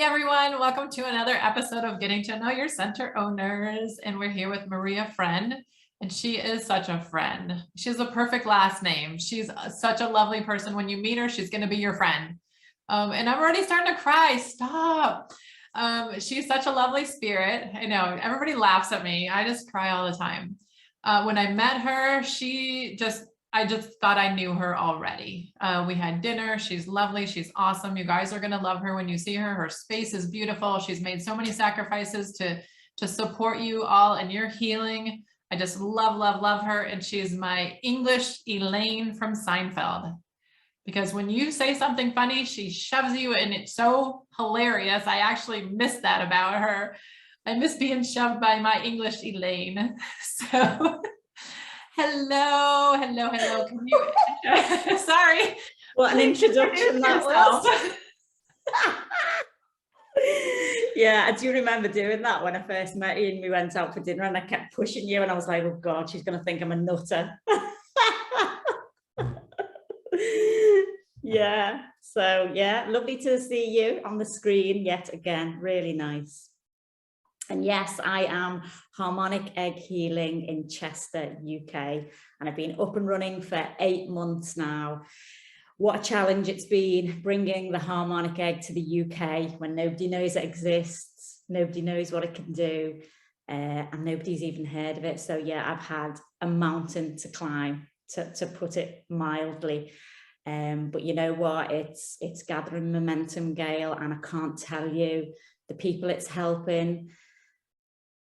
everyone. Welcome to another episode of Getting to Know Your Center Owners. And we're here with Maria Friend. And she is such a friend. She has a perfect last name. She's such a lovely person. When you meet her, she's going to be your friend. And I'm already starting to cry. Stop. She's such a lovely spirit. I know everybody laughs at me. I just cry all the time. When I met her, I just thought I knew her already. We had dinner. She's lovely. She's awesome. You guys are going to love her when you see her. Her space is beautiful. She's made so many sacrifices to support you all in your healing. I just love her. And she's my English Elaine from Seinfeld. Because when you say something funny, she shoves you, and it's so hilarious. I actually miss that about her. I miss being shoved by my English Elaine. So hello. Can you, sorry. What an introduction that was. Yeah, I do remember doing that when I first met you and we went out for dinner and I kept pushing you and I was like, oh God, she's going to think I'm a nutter. Yeah, so yeah, lovely to see you on the screen yet again, really nice. And yes, I am Harmonic Egg Healing in Chester, UK, and I've been up and running for 8 months now. What a challenge it's been bringing the harmonic egg to the UK when nobody knows it exists, nobody knows what it can do, and nobody's even heard of it. So yeah, I've had a mountain to climb, to put it mildly. But you know what, it's gathering momentum, Gail, and I can't tell you the people it's helping,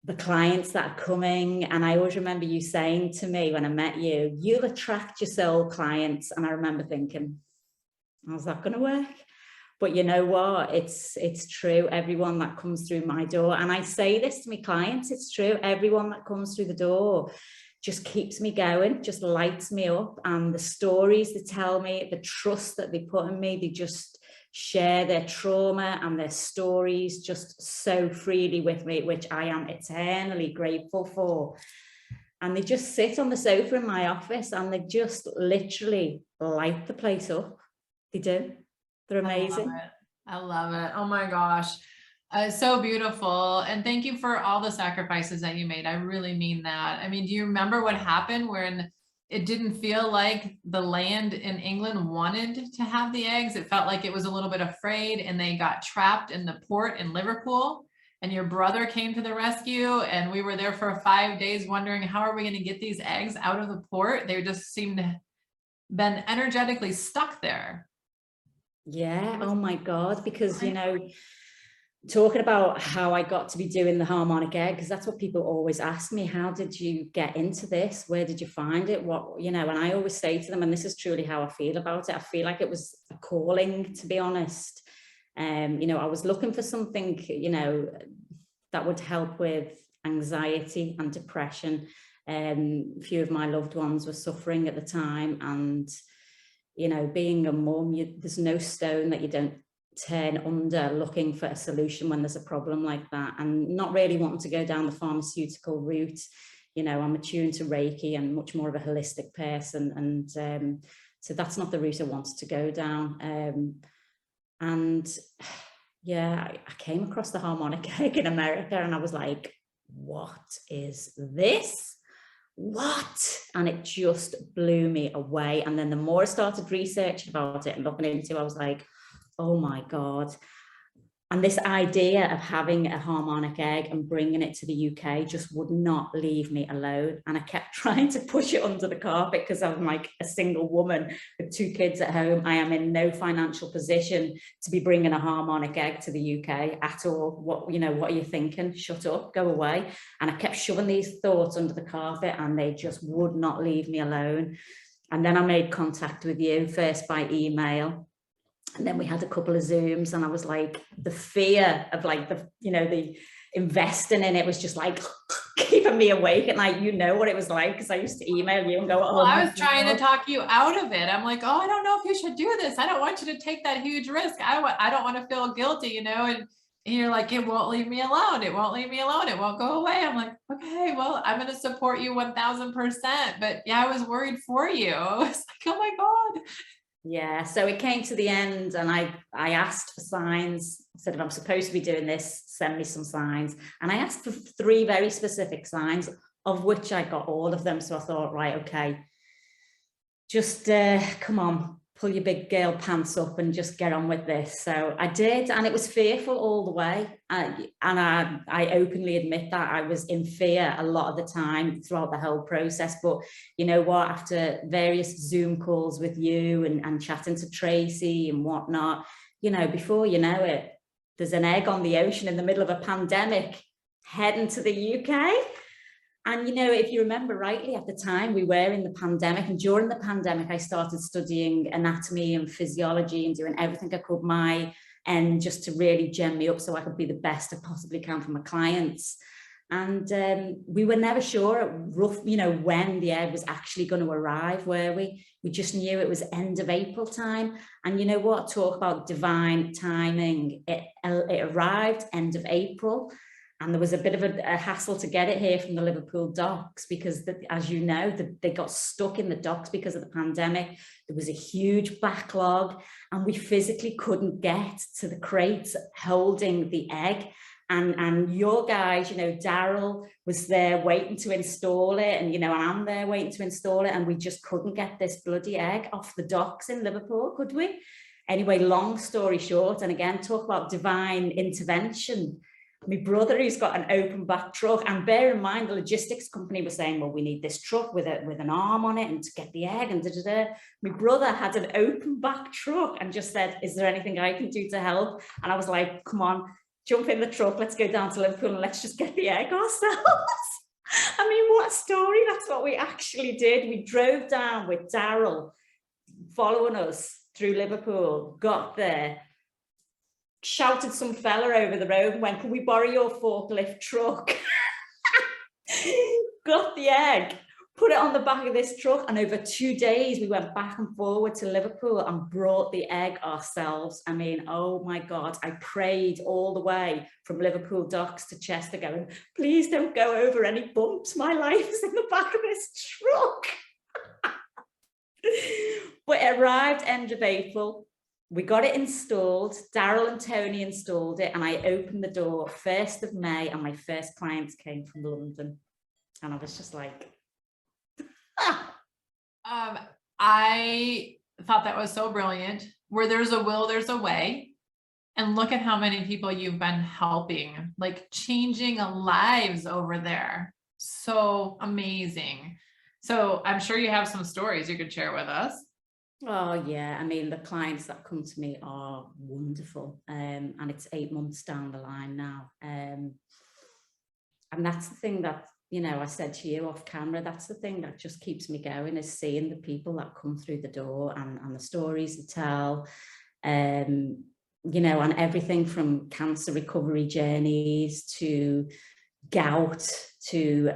the clients that are coming. And I always remember you saying to me when I met you, you'll attract your soul clients. And I remember thinking, how's that going to work? But you know what, it's true. Everyone that comes through my door, and I say this to my clients, it's true, everyone that comes through the door just keeps me going, just lights me up. And the stories they tell me, the trust that they put in me, they just share their trauma and their stories just so freely with me, which I am eternally grateful for. And they just sit on the sofa in my office and they just literally light the place up. They do. They're amazing. I love it. Oh my gosh. So beautiful. And thank you for all the sacrifices that you made. I really mean that. I mean, do you remember what happened when it didn't feel like the land in England wanted to have the eggs? It felt like it was a little bit afraid, and they got trapped in the port in Liverpool, and your brother came to the rescue, and we were there for 5 days wondering, how are we going to get these eggs out of the port? They just seemed to have been energetically stuck there. Yeah. Oh my God. Because, you know, talking about how I got to be doing the harmonic egg, because that's what people always ask me, how did you get into this? Where did you find it? What, you know, and I always say to them, and this is truly how I feel about it, I feel like it was a calling, to be honest. You know, I was looking for something, you know, that would help with anxiety and depression. A few of my loved ones were suffering at the time, and you know, being a mum, there's no stone that you don't turn under looking for a solution when there's a problem like that. And not really wanting to go down the pharmaceutical route. You know, I'm attuned to Reiki and much more of a holistic person, and so that's not the route I wanted to go down. And yeah, I came across the harmonic egg in America and I was like, what is this? What? And it just blew me away. And then the more I started researching about it and looking into it, I was like, oh my God. And this idea of having a harmonic egg and bringing it to the UK just would not leave me alone. And I kept trying to push it under the carpet because I'm like a single woman with 2 kids at home. I am in no financial position to be bringing a harmonic egg to the UK at all. What, you know, what are you thinking? Shut up, go away. And I kept shoving these thoughts under the carpet and they just would not leave me alone. And then I made contact with you, first by email. And then we had a couple of Zooms, and I was like, the fear of like the, you know, the investing in it was just like keeping me awake at night. You know what it was like, because I used to email you and go, oh, well, I was trying to talk you out of it. I'm like, oh, I don't know if you should do this. I don't want you to take that huge risk. I don't want to feel guilty, you know. And you're like, it won't leave me alone. It won't leave me alone. It won't go away. I'm like, okay, well, I'm going to support you 1000%. But yeah, I was worried for you. I was like, oh my God. Yeah, so it came to the end and I asked for signs. I said, if I'm supposed to be doing this, send me some signs. And I asked for 3 very specific signs, of which I got all of them. So I thought, right, okay, just come on, pull your big girl pants up and just get on with this. So I did, and it was fearful all the way. And I openly admit that I was in fear a lot of the time throughout the whole process. But you know what, after various Zoom calls with you and chatting to Tracy and whatnot, you know, before you know it, there's an egg on the ocean in the middle of a pandemic heading to the UK. And, you know, if you remember rightly, at the time we were in the pandemic, and during the pandemic, I started studying anatomy and physiology and doing everything I could my end just to really gem me up so I could be the best I possibly can for my clients. And we were never sure, you know, when the egg was actually going to arrive, were we? We just knew it was end of April time. And you know what? Talk about divine timing. It arrived end of April. And there was a bit of a hassle to get it here from the Liverpool docks because, as you know, they got stuck in the docks because of the pandemic. There was a huge backlog and we physically couldn't get to the crates holding the egg. And your guys, you know, Daryl was there waiting to install it, and, you know, I'm there waiting to install it, and we just couldn't get this bloody egg off the docks in Liverpool, could we? Anyway, long story short, and again, talk about divine intervention. My brother, who's got an open back truck, and bear in mind the logistics company was saying, well, we need this truck with an arm on it and to get the egg and da-da-da. My brother had an open back truck and just said, is there anything I can do to help? And I was like, come on, jump in the truck, let's go down to Liverpool and let's just get the egg ourselves. I mean, what a story. That's what we actually did. We drove down with Daryl following us through Liverpool, got there, shouted some fella over the road and went, can we borrow your forklift truck? Got the egg, put it on the back of this truck, and over 2 days we went back and forward to Liverpool and brought the egg ourselves. I mean, oh my God, I prayed all the way from Liverpool docks to Chester going, please don't go over any bumps, my life is in the back of this truck. But it arrived end of April. We got it installed. Daryl and Tony installed it, and I opened the door 1st of May, and my first clients came from London. And I was just like, I thought that was so brilliant. Where there's a will, there's a way. And look at how many people you've been helping, like changing lives over there. So amazing. So I'm sure you have some stories you could share with us. oh yeah, I mean, the clients that come to me are wonderful, and it's 8 months down the line now, and that's the thing that, you know, I said to you off camera, that's the thing that just keeps me going, is seeing the people that come through the door and the stories to tell, you know, and everything from cancer recovery journeys to gout to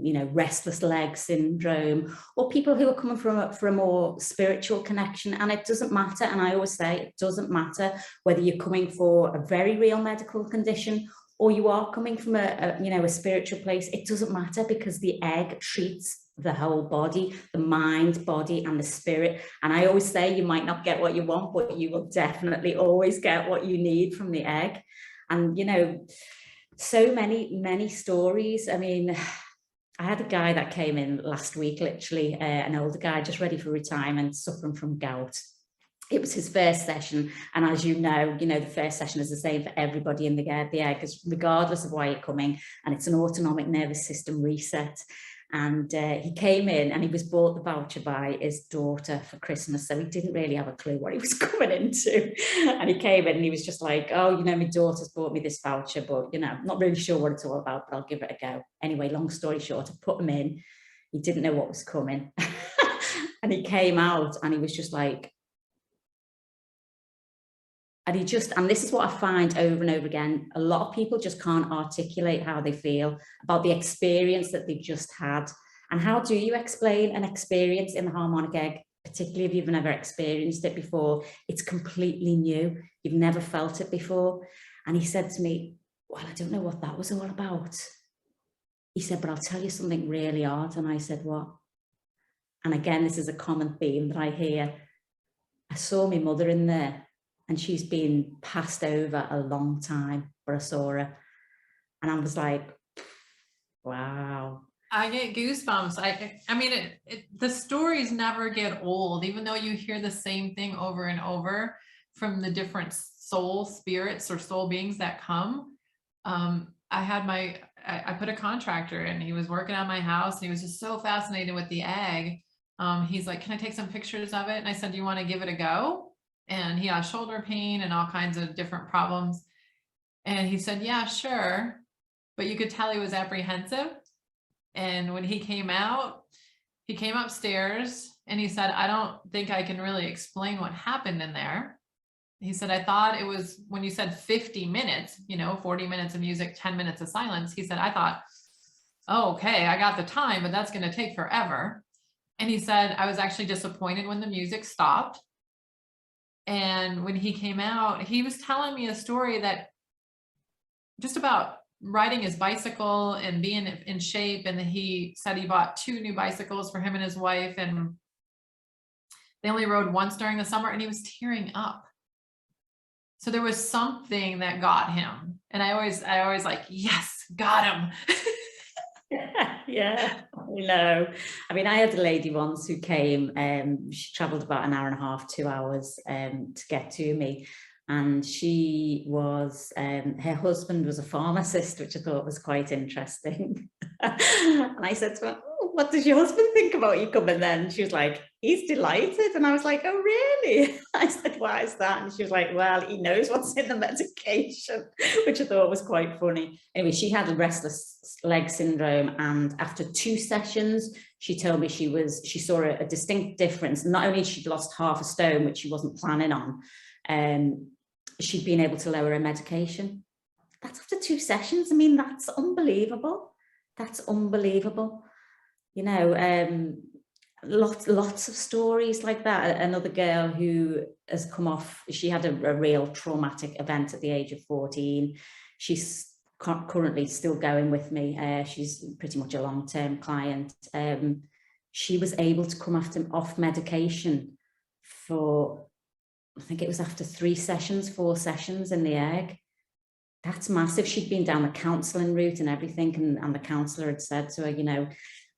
you know, restless leg syndrome, or people who are coming from a more spiritual connection. And it doesn't matter, and I always say it doesn't matter whether you're coming for a very real medical condition or you are coming from a you know, a spiritual place. It doesn't matter, because the egg treats the whole body, the mind, body and the spirit. And I always say, you might not get what you want, but you will definitely always get what you need from the egg. And you know, so many stories. I mean, I had a guy that came in last week, literally, an older guy just ready for retirement, suffering from gout. It was his first session, and as you know, the first session is the same for everybody in the egg, regardless of why you're coming, and it's an autonomic nervous system reset. And he came in and he was bought the voucher by his daughter for Christmas, so he didn't really have a clue what he was coming into. And he came in and he was just like, oh, my daughter's bought me this voucher, but I'm not really sure what it's all about, but I'll give it a go. Anyway, long story short, I put him in. He didn't know what was coming. And he came out and he was just like, and this is what I find over and over again, a lot of people just can't articulate how they feel about the experience that they've just had. And how do you explain an experience in the harmonic egg, particularly if you've never experienced it before? It's completely new. You've never felt it before. And he said to me, well, I don't know what that was all about. He said, but I'll tell you something really odd. And I said, what? And again, this is a common theme that I hear. I saw my mother in there, and she's been passed over a long time, but I saw her, and I was like, wow. I get goosebumps. I mean, the stories never get old, even though you hear the same thing over and over from the different soul spirits or soul beings that come. I put a contractor in, he was working on my house, and he was just so fascinated with the egg. He's like, can I take some pictures of it? And I said, do you want to give it a go? And he has shoulder pain and all kinds of different problems. And he said, yeah, sure. But you could tell he was apprehensive. And when he came out, he came upstairs and he said, I don't think I can really explain what happened in there. He said, I thought it was when you said 50 minutes, 40 minutes of music, 10 minutes of silence. He said, I thought, oh, okay, I got the time, but that's going to take forever. And he said, I was actually disappointed when the music stopped. And when he came out, he was telling me a story that just about riding his bicycle and being in shape. And he said he bought 2 new bicycles for him and his wife, and they only rode once during the summer, and he was tearing up. So there was something that got him. And I always like, yes, got him. Yeah, no. I mean, I had a lady once who came, she traveled about an hour and a half, 2 hours to get to me. And she was, her husband was a pharmacist, which I thought was quite interesting. And I said to her, oh, what does your husband think about you coming then? And she was like, he's delighted. And I was like, oh, really? I said, why is that? And she was like, well, he knows what's in the medication, which I thought was quite funny. Anyway, she had a restless leg syndrome. And after 2 sessions, she told me she saw a distinct difference. Not only she'd lost half a stone, which she wasn't planning on, she'd been able to lower her medication. That's after 2 sessions. I mean, that's unbelievable. That's unbelievable. Lots of stories like that. Another girl who has come off, she had a real traumatic event at the age of 14. She's currently still going with me. She's pretty much a long-term client. She was able to come off medication for, I think it was after 4 sessions in the egg. That's massive. She'd been down the counselling route and everything, and the counsellor had said to her,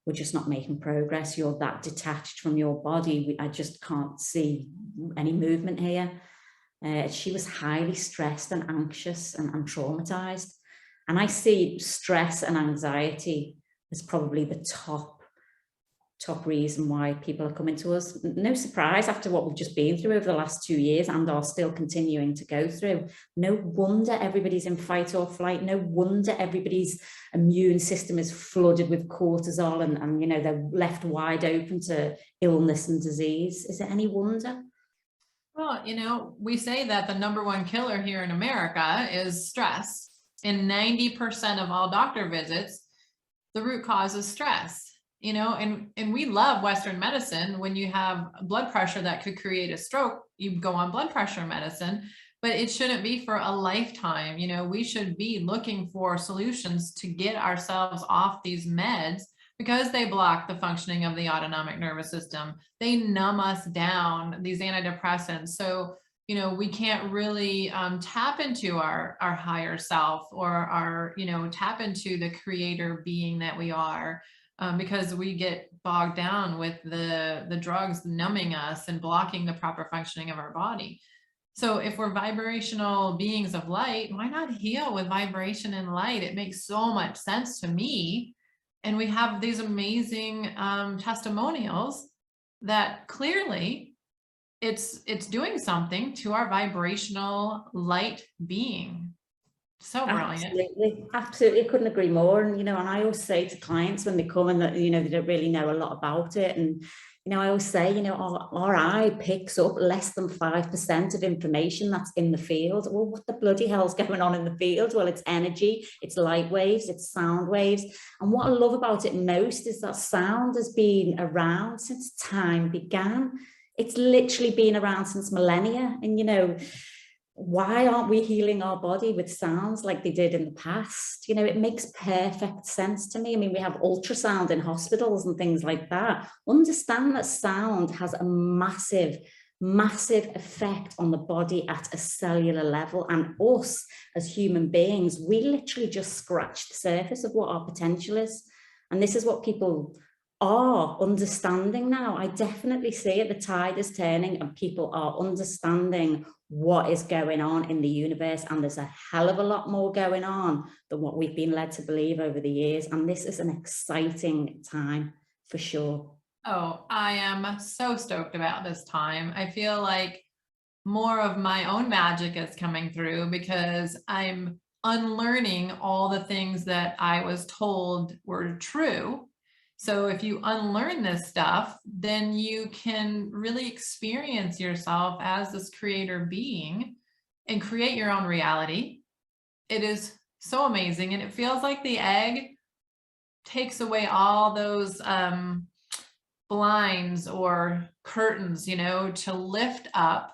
we're just not making progress. You're that detached from your body. I just can't see any movement here. She was highly stressed and anxious and traumatized. And I see stress and anxiety as probably the top reason why people are coming to us. No surprise after what we've just been through over the last 2 years and are still continuing to go through. No wonder everybody's in fight or flight. No wonder everybody's immune system is flooded with cortisol and they're left wide open to illness and disease. Is it any wonder? Well, we say that the #1 killer here in America is stress. In 90% of all doctor visits, the root cause is stress. And we love Western medicine. When you have blood pressure that could create a stroke, you go on blood pressure medicine, but it shouldn't be for a lifetime. We should be looking for solutions to get ourselves off these meds because they block the functioning of the autonomic nervous system. They numb us down, these antidepressants. So, we can't really tap into our higher self or our, tap into the creator being that we are. Because we get bogged down with the drugs numbing us and blocking the proper functioning of our body. So if we're vibrational beings of light, why not heal with vibration and light? It makes so much sense to me. And we have these amazing testimonials that clearly it's doing something to our vibrational light being. So brilliant. Absolutely. Couldn't agree more. And I always say to clients when they come and that they don't really know a lot about it, and I always say our eye picks up less than 5% of information that's in the field. Well, what the bloody hell's going on in the field? Well, it's energy, it's light waves, it's sound waves. And what I love about it most is that sound has been around since time began. It's literally been around since millennia. And why aren't we healing our body with sounds like they did in the past? It makes perfect sense to me. I mean, we have ultrasound in hospitals and things like that. Understand that sound has a massive massive effect on the body at a cellular level. And us as human beings, we literally just scratch the surface of what our potential is. And this is what people are understanding now. I definitely see it. The tide is turning and people are understanding what is going on in the universe. And there's a hell of a lot more going on than what we've been led to believe over the years. And this is an exciting time for sure. Oh, I am so stoked about this time. I feel like more of my own magic is coming through because I'm unlearning all the things that I was told were true. So if you unlearn this stuff, then you can really experience yourself as this creator being and create your own reality. It is so amazing. And it feels like the egg takes away all those blinds or curtains, you know, to lift up,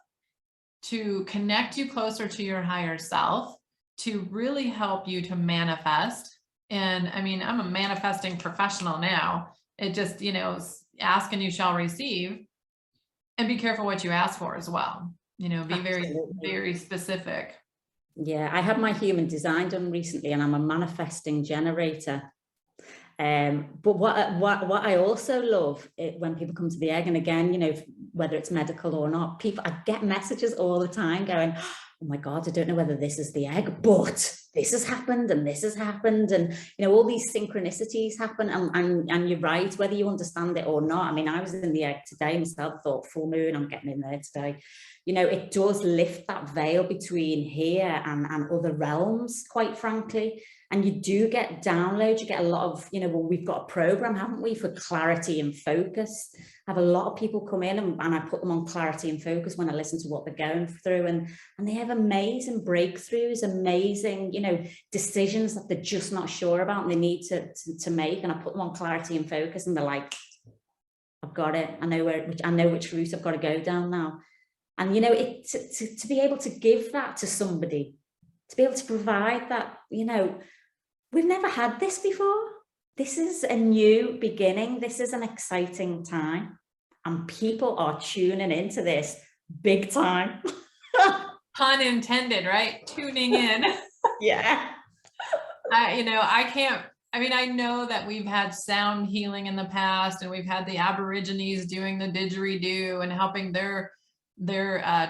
to connect you closer to your higher self, to really help you to manifest. And I mean, I'm a manifesting professional now. It just, you know, ask and you shall receive, and be careful what you ask for as well. You know, be very, very specific. Yeah, I had my human design done recently and I'm a manifesting generator. But what I also love when people come to the egg, and again, you know, whether it's medical or not, I get messages all the time going, oh my God, I don't know whether this is the egg, but this has happened and this has happened. And, you know, all these synchronicities happen. And you're right, whether you understand it or not. I mean, I was in the egg today myself, thought full moon, I'm getting in there today. You know, it does lift that veil between here and other realms, quite frankly. And you do get downloads, you get a lot of, you know, well, we've got a program, haven't we, for clarity and focus. I have a lot of people come in and I put them on clarity and focus when I listen to what they're going through. And they have amazing breakthroughs, amazing, you know, decisions that they're just not sure about and they need to make. And I put them on clarity and focus and they're like, I've got it. I know which route I've got to go down now. And, you know, to be able to give that to somebody, to be able to provide that, you know, we've never had this before. This is a new beginning. This is an exciting time. And people are tuning into this big time. Pun intended, right? Tuning in. Yeah. I know that we've had sound healing in the past and we've had the Aborigines doing the didgeridoo and helping their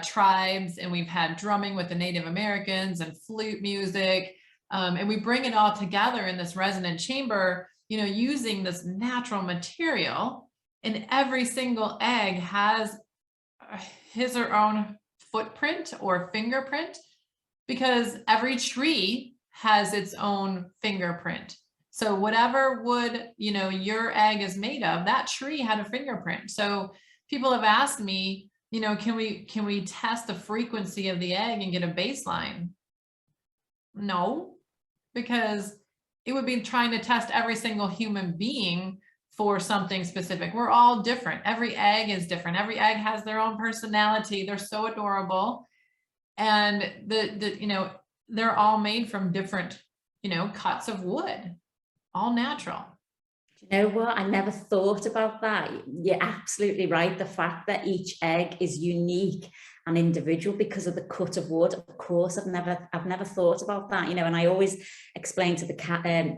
tribes, and we've had drumming with the Native Americans and flute music. And we bring it all together in this resonant chamber, you know, using this natural material, and every single egg has his or her own footprint or fingerprint, because every tree has its own fingerprint. So whatever wood, you know, your egg is made of, that tree had a fingerprint. So people have asked me, you know, can we test the frequency of the egg and get a baseline? No, because it would be trying to test every single human being for something specific. We're all different. Every egg is different. Every egg has their own personality. They're so adorable. And you know, they're all made from different, you know, cuts of wood, all natural. You know what? I never thought about that. You're absolutely right. The fact that each egg is unique and individual because of the cut of wood. Of course, I've never thought about that. You know, and I always explain to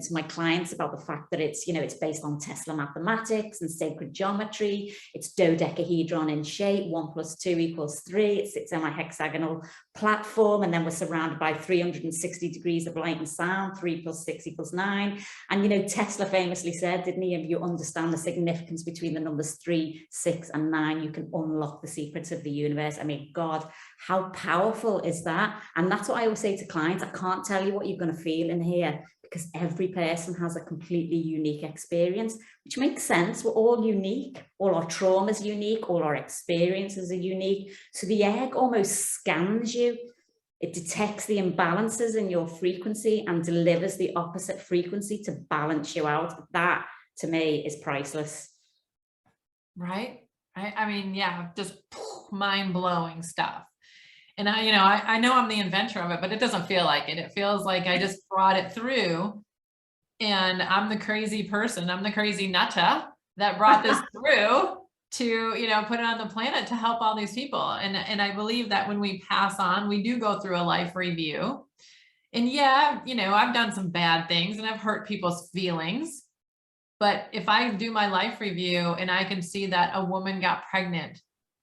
my clients about the fact that it's, you know, it's based on Tesla mathematics and sacred geometry. It's dodecahedron in shape. 1 + 2 = 3. It sits on a hexagonal platform, and then we're surrounded by 360 degrees of light and sound. 3 + 6 = 9. And you know, Tesla famously said, didn't he, if you understand the significance between the numbers 3, 6 and 9, you can unlock the secrets of the universe. I mean, God, how powerful is that? And that's what I always say to clients. I can't tell you what you're going to feel in here, because every person has a completely unique experience, which makes sense. We're all unique. All our trauma is unique. All our experiences are unique. So the egg almost scans you. It detects the imbalances in your frequency and delivers the opposite frequency to balance you out. That, to me, is priceless. Right? I mean, yeah, just mind-blowing stuff. And I know I'm the inventor of it, but it doesn't feel like it. It feels like I just brought it through, and I'm the crazy person. I'm the crazy nutta that brought this through to, put it on the planet to help all these people. And I believe that when we pass on, we do go through a life review. And yeah, I've done some bad things and I've hurt people's feelings. But if I do my life review and I can see that a woman got pregnant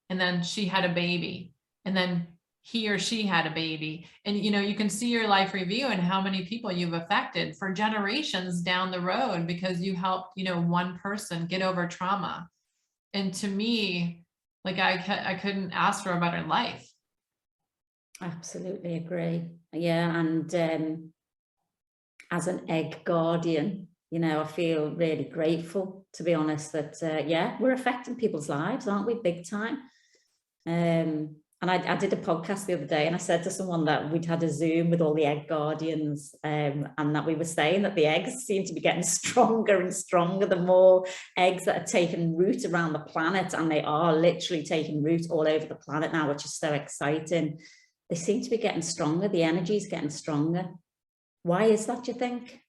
and then she had a baby and then he or she had a baby, and you can see your life review and how many people you've affected for generations down the road because you helped, one person get over trauma. And to me, like I couldn't ask for a better life. Absolutely agree. Yeah. And as an egg guardian, I feel really grateful, to be honest, that, yeah, we're affecting people's lives, aren't we? Big time. And I did a podcast the other day and I said to someone that we'd had a Zoom with all the egg guardians, and that we were saying that the eggs seem to be getting stronger and stronger the more eggs that are taking root around the planet, and they are literally taking root all over the planet now, which is so exciting. They seem to be getting stronger. The energy is getting stronger. Why is that, do you think?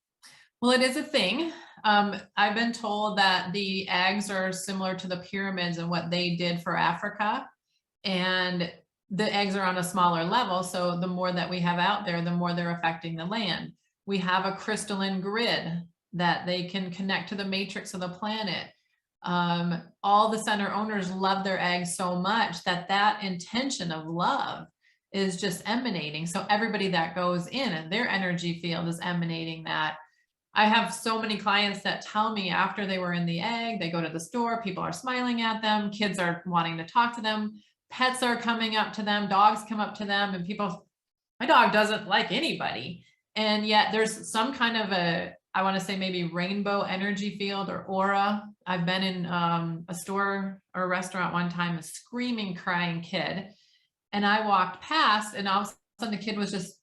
Well, it is a thing. I've been told that the eggs are similar to the pyramids and what they did for Africa. And the eggs are on a smaller level. So the more that we have out there, the more they're affecting the land. We have a crystalline grid that they can connect to the matrix of the planet. All the center owners love their eggs so much that intention of love is just emanating. So everybody that goes in and their energy field is emanating that. I have so many clients that tell me after they were in the egg, they go to the store, people are smiling at them, kids are wanting to talk to them, pets are coming up to them, dogs come up to them, and people, my dog doesn't like anybody. And yet there's some kind of I want to say maybe rainbow energy field or aura. I've been in a store or a restaurant one time, a screaming, crying kid. And I walked past and all of a sudden the kid was just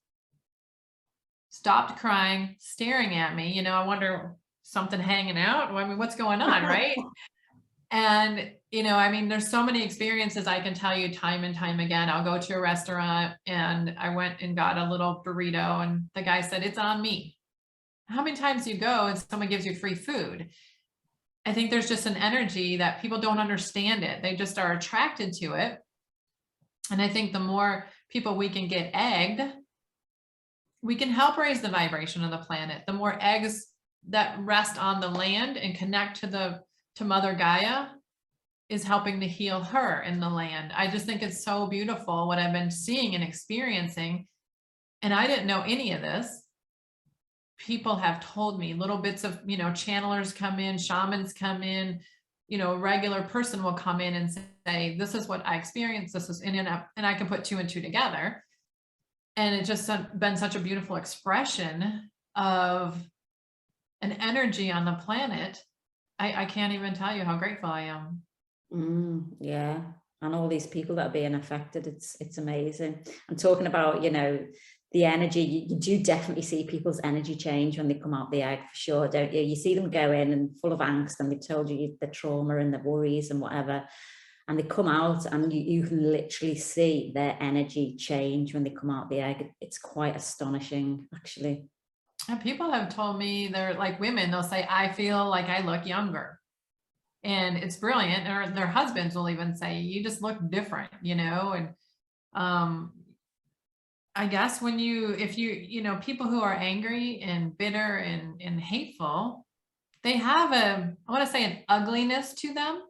stopped crying, staring at me. I wonder, something hanging out? I mean, what's going on, right? And, there's so many experiences I can tell you time and time again. I'll go to a restaurant and I went and got a little burrito and the guy said, "It's on me." How many times do you go and someone gives you free food? I think there's just an energy that people don't understand it. They just are attracted to it. And I think the more people we can get egged, we can help raise the vibration of the planet. The more eggs that rest on the land and connect to Mother Gaia is helping to heal her in the land. I just think it's so beautiful what I've been seeing and experiencing. And I didn't know any of this. People have told me little bits of, channelers come in, shamans come in, a regular person will come in and say, "This is what I experienced. This is and I can put two and two together." And it's just been such a beautiful expression of an energy on the planet. I can't even tell you how grateful I am. Yeah. And all these people that are being affected, it's amazing. I'm talking about, the energy. You do definitely see people's energy change when they come out the egg, for sure, don't you? You see them go in and full of angst and they've told you the trauma and the worries and whatever. And they come out and you can literally see their energy change when they come out the egg. It's quite astonishing, actually. And people have told me, they're like women, they'll say, "I feel like I look younger." And it's brilliant. Or their husbands will even say, "You just look different," and I guess if you, people who are angry and bitter and hateful, they have I want to say an ugliness to them.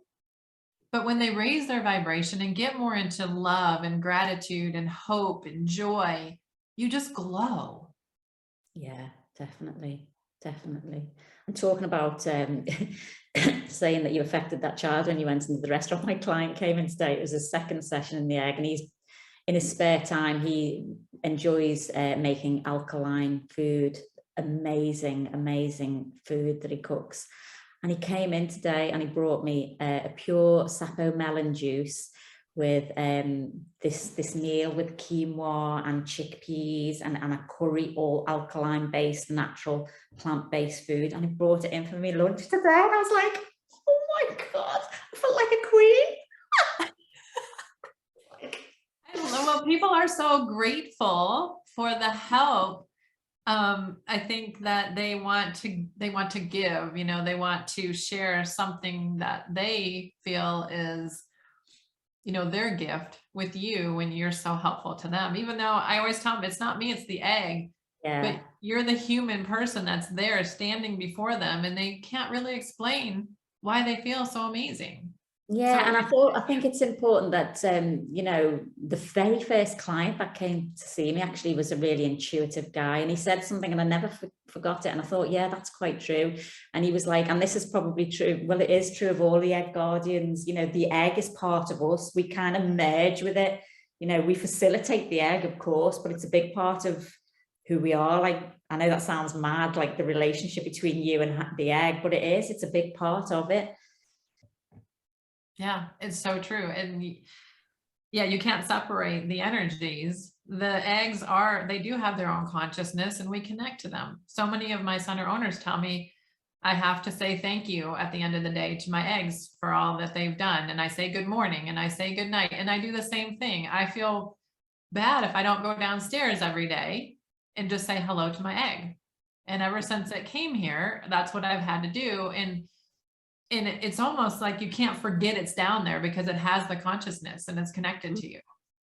But when they raise their vibration and get more into love and gratitude and hope and joy, you just glow. Yeah, definitely. Definitely. I'm talking about saying that you affected that child when you went into the restaurant. My client came in today. It was his second session in the egg, and he's in his spare time, he enjoys making alkaline food, amazing food that he cooks. And he came in today and he brought me a pure Sapo melon juice with this meal with quinoa and chickpeas and a curry, all alkaline based, natural plant-based food. And he brought it in for me lunch today. And I was like, oh my God, I felt like a queen. Well, people are so grateful for the help I think that they want to give, you know, they want to share something that they feel is, you know, their gift with you when you're so helpful to them. Even though I always tell them it's not me, it's the egg, but Yeah. you're the human person that's there standing before them and they can't really explain why they feel so amazing. So Yeah, and I think it's important that you know, the very first client that came to see me actually was a really intuitive guy, and he said something, and I never forgot it. And I thought, yeah, that's quite true. And he was like, and this is probably true. Well, it is true of all the egg guardians. You know, the egg is part of us. We kind of merge with it. You know, we facilitate the egg, of course, but it's a big part of who we are. Like, I know that sounds mad, like the relationship between you and the egg, but it is. It's a big part of it. yeah, it's so true. And yeah, you can't separate the energies. The eggs they do have their own consciousness and we connect to them. So many of my center owners tell me I have to say thank you at the end of the day to my eggs for all that they've done. And I say good morning and I say good night. And I do the same thing. I feel bad if I don't go downstairs every day and just say hello to my egg. And ever since it came here, that's what I've had to do. And it's almost like you can't forget it's down there because it has the consciousness and it's connected to you.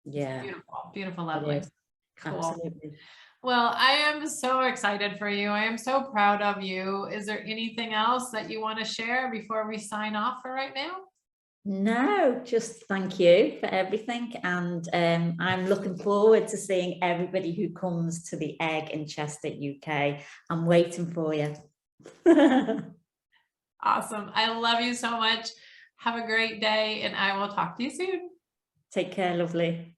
Yeah, Beautiful, beautiful, it lovely. is. Cool. Absolutely. Well, I am so excited for you. I am so proud of you. Is there anything else that you want to share before we sign off for right now? No, just thank you for everything. And I'm looking forward to seeing everybody who comes to the Egg in Chester, UK. I'm waiting for you. Awesome. I love you so much. Have a great day and I will talk to you soon. Take care, lovely.